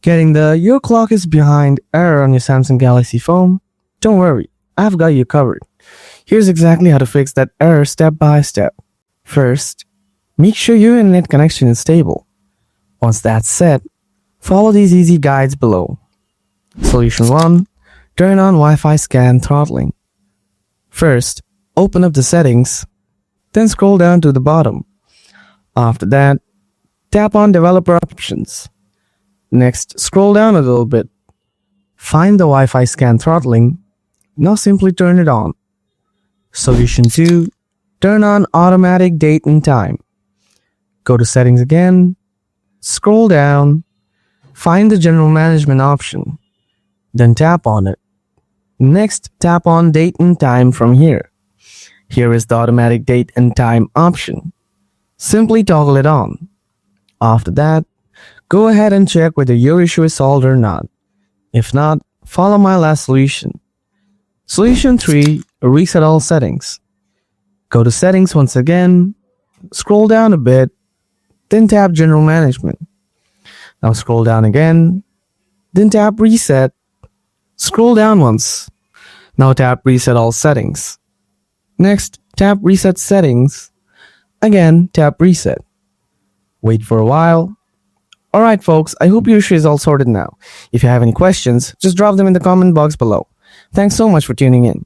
Getting the "your clock is behind" error on your Samsung Galaxy phone? Don't worry, I've got you covered. Here's exactly how to fix that error step by step. First, make sure your internet connection is stable. Once that's set, follow these easy guides below. Solution 1. Turn on Wi-Fi scan throttling. First, open up the settings, then scroll down to the bottom. After that, tap on developer options. Next, scroll down a little bit. Find the Wi-Fi scan throttling. Now simply turn it on. Solution 2. Turn on automatic date and time. Go to settings again. Scroll down. Find the general management option. Then tap on it. Next, tap on date and time from here. Here is the automatic date and time option. Simply toggle it on. After that, go ahead and check whether your issue is solved or not. If not, follow my last solution. Solution 3. Reset all settings. Go to settings once again, scroll down a bit, then tap general management. Now scroll down again, then tap reset. Scroll down once. Now tap reset all settings. Next, tap reset settings. Again, tap reset. Wait for a while. Alright folks, I hope your issue is all sorted now. If you have any questions, just drop them in the comment box below. Thanks so much for tuning in.